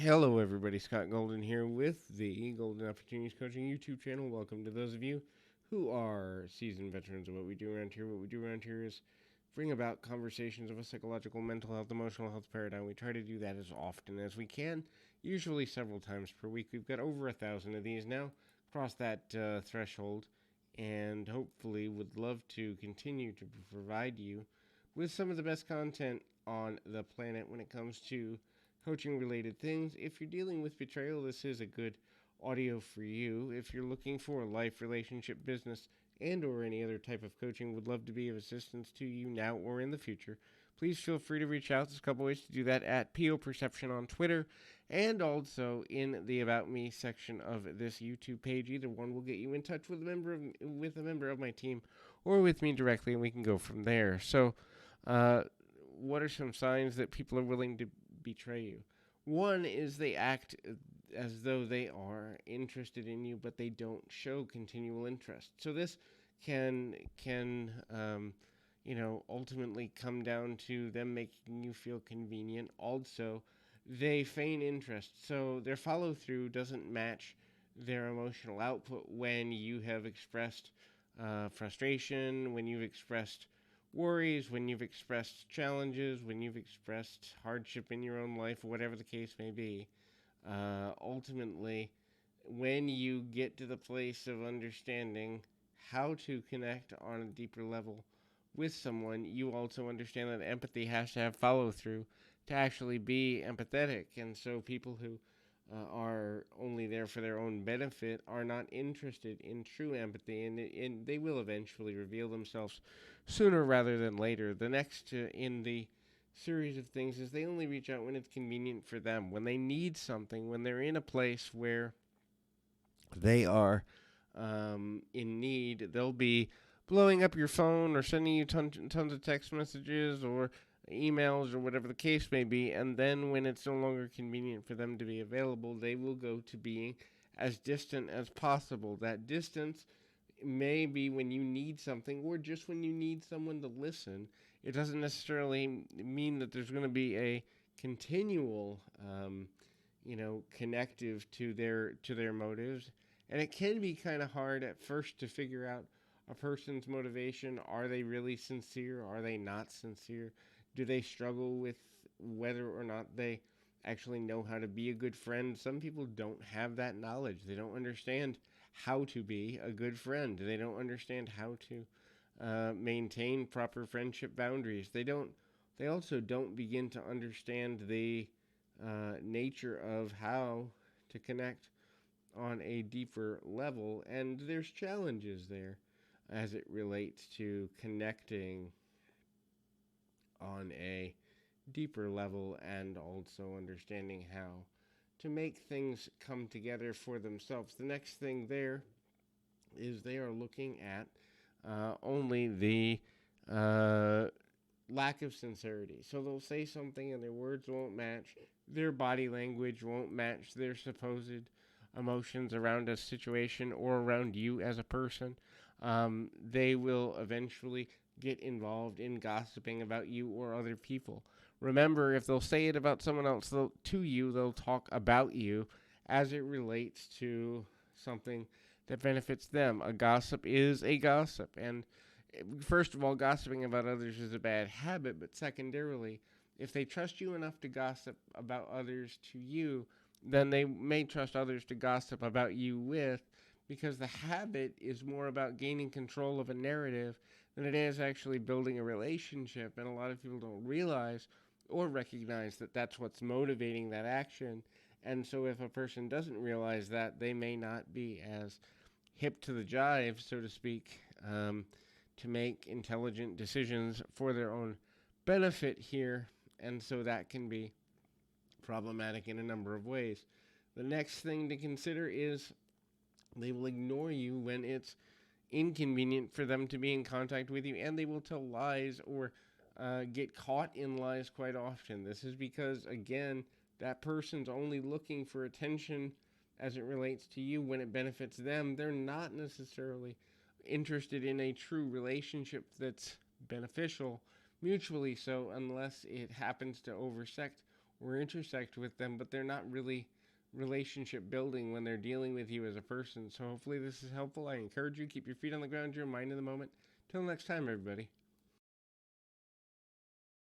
Hello, everybody. Scott Golden here with the Golden Opportunities Coaching YouTube channel. Welcome to those of you who are seasoned veterans of what we do around here. What we do around here is bring about conversations of a psychological, mental health, emotional health paradigm. We try to do that as often as we can, usually several times per week. We've got over 1,000 of these now, crossed that threshold, and hopefully would love to continue to provide you with some of the best content on the planet when it comes to coaching related things. If you're dealing with betrayal, this is a good audio for you. If you're looking for life, relationship, business, and or any other type of coaching, would love to be of assistance to you now or in the future. Please feel free to reach out. There's a couple ways to do that at PO Perception on Twitter and also in the About Me section of this YouTube page. Either one will get you in touch with a member of my team or with me directly, and we can go from there. So, what are some signs that people are willing to betray you? One is they act as though they are interested in you, but they don't show continual interest. So this can ultimately come down to them making you feel convenient. Also, they feign interest, so their follow through doesn't match their emotional output when you have expressed frustration, when you've expressed worries, when you've expressed challenges, when you've expressed hardship in your own life, whatever the case may be. Ultimately, when you get to the place of understanding how to connect on a deeper level with someone, you also understand that empathy has to have follow through to actually be empathetic. And so people who are only there for their own benefit are not interested in true empathy, and they will eventually reveal themselves sooner rather than later. The next in the series of things is they only reach out when it's convenient for them, when they need something, when they're in a place where they are in need. They'll be blowing up your phone or sending you tons of text messages or emails or whatever the case may be, and then when it's no longer convenient for them to be available, they will go to being as distant as possible. That distance may be when you need something or just when you need someone to listen. It doesn't necessarily mean that there's going to be a continual connective to their motives, and it can be kind of hard at first to figure out a person's motivation. Are they really sincere? Are they not sincere? Do they struggle with whether or not they actually know how to be a good friend? Some people don't have that knowledge. They don't understand how to be a good friend. They don't understand how to maintain proper friendship boundaries. They also don't begin to understand the nature of how to connect on a deeper level, and there's challenges there as it relates to connecting on a deeper level and also understanding how to make things come together for themselves. The next thing there is they are looking at only the lack of sincerity. So they'll say something and their words won't match, their body language won't match their supposed emotions around a situation or around you as a person. They will eventually get involved in gossiping about you or other people. Remember, if they'll say it about someone else to you, they'll talk about you as it relates to something that benefits them. A gossip is a gossip. And first of all, gossiping about others is a bad habit, but secondarily, if they trust you enough to gossip about others to you, then they may trust others to gossip about you with, because the habit is more about gaining control of a narrative than it is actually building a relationship. And a lot of people don't realize or recognize that that's what's motivating that action. And so if a person doesn't realize that, they may not be as hip to the jive, so to speak, to make intelligent decisions for their own benefit here. And so that can be problematic in a number of ways. The next thing to consider is they will ignore you when it's inconvenient for them to be in contact with you, and they will tell lies or get caught in lies quite often. This is because, again, that person's only looking for attention as it relates to you when it benefits them. They're not necessarily interested in a true relationship that's beneficial, mutually so, unless it happens to oversect or intersect with them, but they're not really relationship building when they're dealing with you as a person. So hopefully this is helpful. I encourage you, keep your feet on the ground, your mind in the moment. Till next time, everybody.